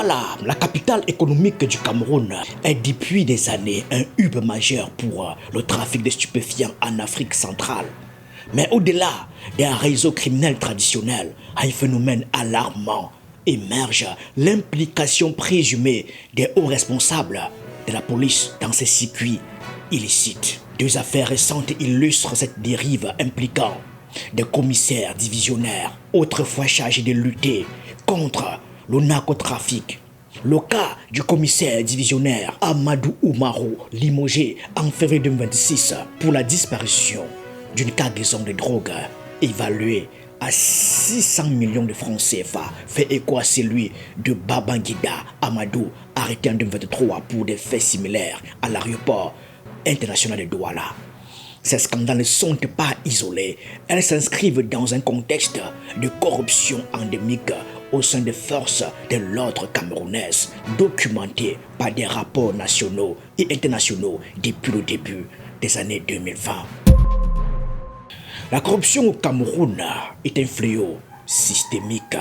Douala, la capitale économique du Cameroun, est depuis des années un hub majeur pour le trafic de stupéfiants en Afrique centrale. Mais au-delà des réseaux criminels traditionnels, un phénomène alarmant émerge: l'implication présumée des hauts responsables de la police dans ces circuits illicites. Deux affaires récentes illustrent cette dérive impliquant des commissaires divisionnaires, autrefois chargés de lutter contre le narcotrafic. Le cas du commissaire divisionnaire Amadou Oumarou, limogé en février 2026 pour la disparition d'une cargaison de drogue évaluée à 600 millions de francs CFA, fait écho à celui de Babangida Amadou, arrêté en 2023 pour des faits similaires à l'aéroport international de Douala. Ces scandales ne sont pas isolés, elles s'inscrivent dans un contexte de corruption endémique au sein des forces de l'ordre camerounaises, documenté par des rapports nationaux et internationaux depuis le début des années 2020. La corruption au Cameroun est un fléau systémique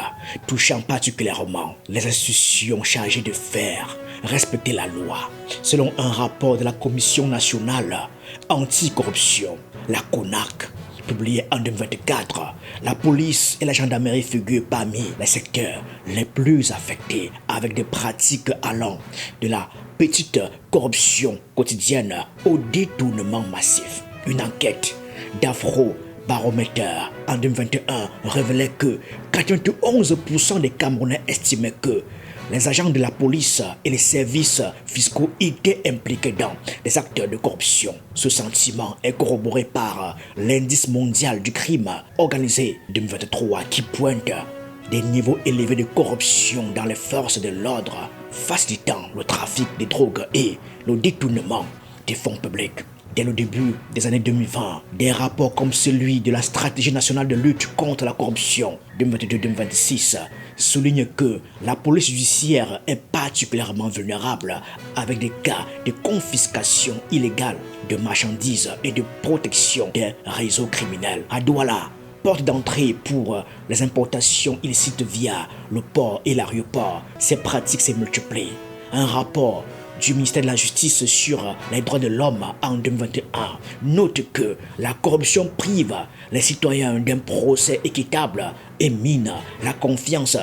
touchant particulièrement les institutions chargées de faire respecter la loi. Selon un rapport de la Commission nationale anticorruption, la CONAC, publié en 2024, la police et la gendarmerie figurent parmi les secteurs les plus affectés, avec des pratiques allant de la petite corruption quotidienne au détournement massif. Une enquête d'Afro-Baromètre en 2021 révélait que 91% des Camerounais estimaient que les agents de la police et les services fiscaux étaient impliqués dans des actes de corruption. Ce sentiment est corroboré par l'indice mondial du crime organisé 2023 qui pointe des niveaux élevés de corruption dans les forces de l'ordre, facilitant le trafic de drogue et le détournement des fonds publics. Dès le début des années 2020, des rapports comme celui de la Stratégie nationale de lutte contre la corruption 2022-2026 soulignent que la police judiciaire est particulièrement vulnérable, avec des cas de confiscation illégale de marchandises et de protection des réseaux criminels. À Douala, porte d'entrée pour les importations illicites via le port et l'aéroport, ces pratiques se multiplient. Un rapport du ministère de la Justice sur les droits de l'homme en 2021 note que la corruption prive les citoyens d'un procès équitable et mine la confiance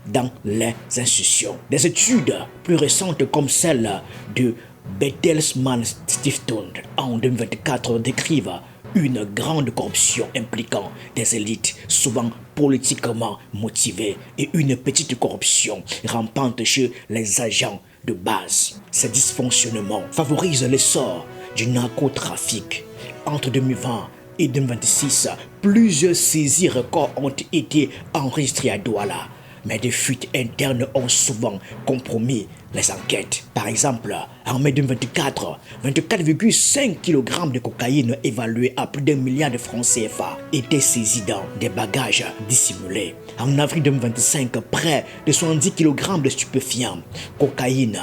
dans les institutions. Des études plus récentes comme celle de Bertelsmann Stiftung en 2024 décrivent une grande corruption impliquant des élites souvent politiquement motivées et une petite corruption rampante chez les agents de base. Ces dysfonctionnements favorisent l'essor du narcotrafic. Entre 2020 et 2026, plusieurs saisies records ont été enregistrées à Douala, mais des fuites internes ont souvent compromis les enquêtes. Par exemple, en mai 2024, 24,5 kg de cocaïne évaluée à plus d'1 milliard de francs CFA étaient saisis dans des bagages dissimulés. En avril 2025, près de 70 kg de stupéfiants, cocaïne,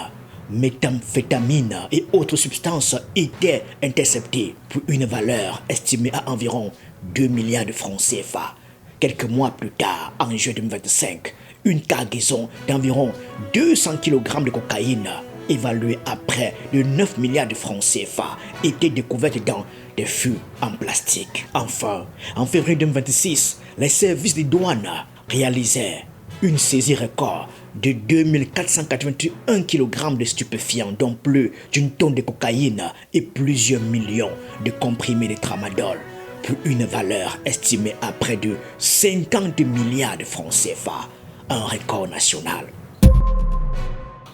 méthamphétamine et autres substances étaient interceptés pour une valeur estimée à environ 2 milliards de francs CFA. Quelques mois plus tard, en juin 2025, une cargaison d'environ 200 kg de cocaïne, évaluée à près de 9 milliards de francs CFA, était découverte dans des fûts en plastique. Enfin, en février 2026, les services des douanes réalisèrent une saisie record de 2481 kg de stupéfiants, dont plus d'une tonne de cocaïne et plusieurs millions de comprimés de tramadol, pour une valeur estimée à près de 50 milliards de francs CFA, un record national.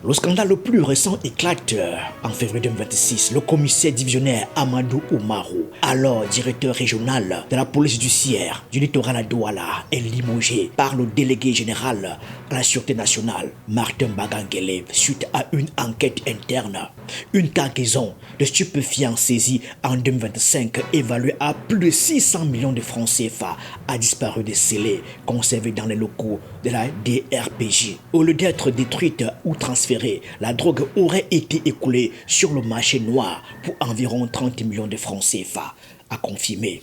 Le scandale le plus récent éclate en février 2026. Le commissaire divisionnaire Amadou Oumarou, alors directeur régional de la police judiciaire du littoral à Douala, est limogé par le délégué général à la sûreté nationale, Martin Bagangele, suite à une enquête interne. Une cargaison de stupéfiants saisie en 2025, évaluée à plus de 600 millions de francs CFA, a disparu des scellés conservés dans les locaux de la DRPJ. Au lieu d'être détruite ou transférée, la drogue aurait été écoulée sur le marché noir pour environ 30 millions de francs CFA, a confirmé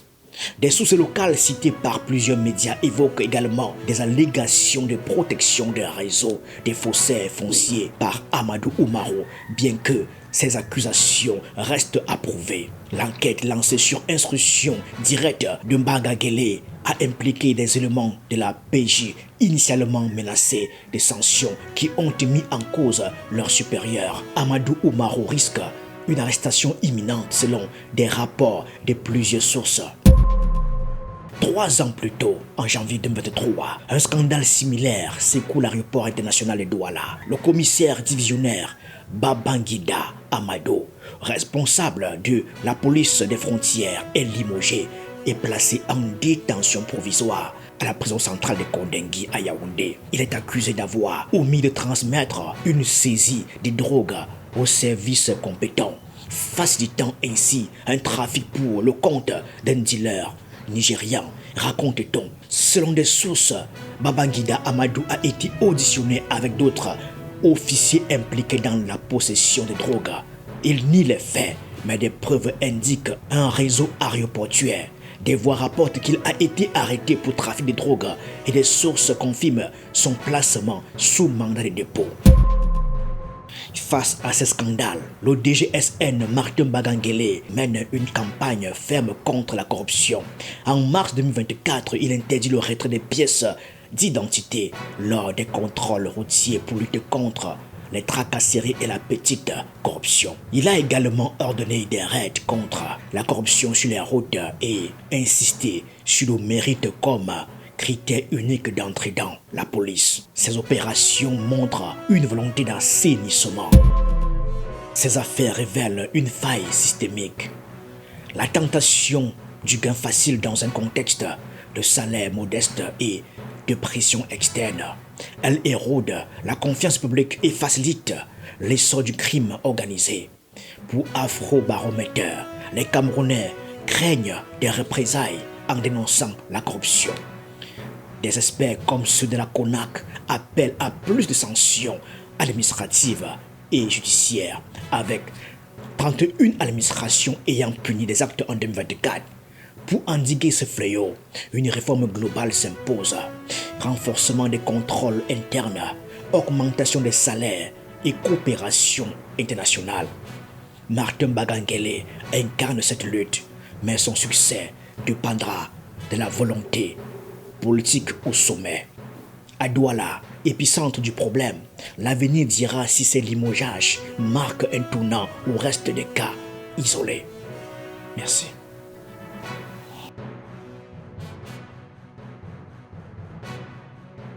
Des sources locales citées par plusieurs médias évoquent également des allégations de protection des réseaux des faussaires fonciers par Amadou Oumarou, bien que ces accusations restent à prouver. L'enquête lancée sur instruction directe de Mbagagele a impliqué des éléments de la PJ initialement menacés de sanctions qui ont mis en cause leur supérieur. Amadou Oumarou risque une arrestation imminente selon des rapports de plusieurs sources. 3 ans plus tôt, en janvier 2023, un scandale similaire secoue l'aéroport international de Douala. Le commissaire divisionnaire Babangida Amado, responsable de la police des frontières, est limogé et placé en détention provisoire à la prison centrale de Kondengui à Yaoundé. Il est accusé d'avoir omis de transmettre une saisie de drogue aux services compétents, facilitant ainsi un trafic pour le compte d'un dealer nigérian, raconte-t-on. Selon des sources, Babangida Amadou a été auditionné avec d'autres officiers impliqués dans la possession de drogue. Il nie les faits, mais des preuves indiquent un réseau aéroportuaire. Des voix rapportent qu'il a été arrêté pour trafic de drogue et des sources confirment son placement sous mandat de dépôt. Face à ce scandale, le DGSN Martin Mbagagele mène une campagne ferme contre la corruption. En mars 2024, il interdit le retrait des pièces d'identité lors des contrôles routiers pour lutter contre les tracasseries et la petite corruption. Il a également ordonné des raids contre la corruption sur les routes et insisté sur le mérite comme critère unique d'entrée dans la police. Ces opérations montrent une volonté d'assainissement. Ces affaires révèlent une faille systémique. La tentation du gain facile dans un contexte de salaire modeste et de pression externe. Elle érode la confiance publique et facilite l'essor du crime organisé. Pour Afrobaromètre, les Camerounais craignent des représailles en dénonçant la corruption. Des experts comme ceux de la CONAC appellent à plus de sanctions administratives et judiciaires, avec 31 administrations ayant puni des actes en 2024. Pour endiguer ce fléau, une réforme globale s'impose. Renforcement des contrôles internes, augmentation des salaires et coopération internationale. Martin Mbagagele incarne cette lutte, mais son succès dépendra de la volonté politique au sommet. À Douala, épicentre du problème, l'avenir dira si ces limogeages marquent un tournant ou restent des cas isolés. Merci.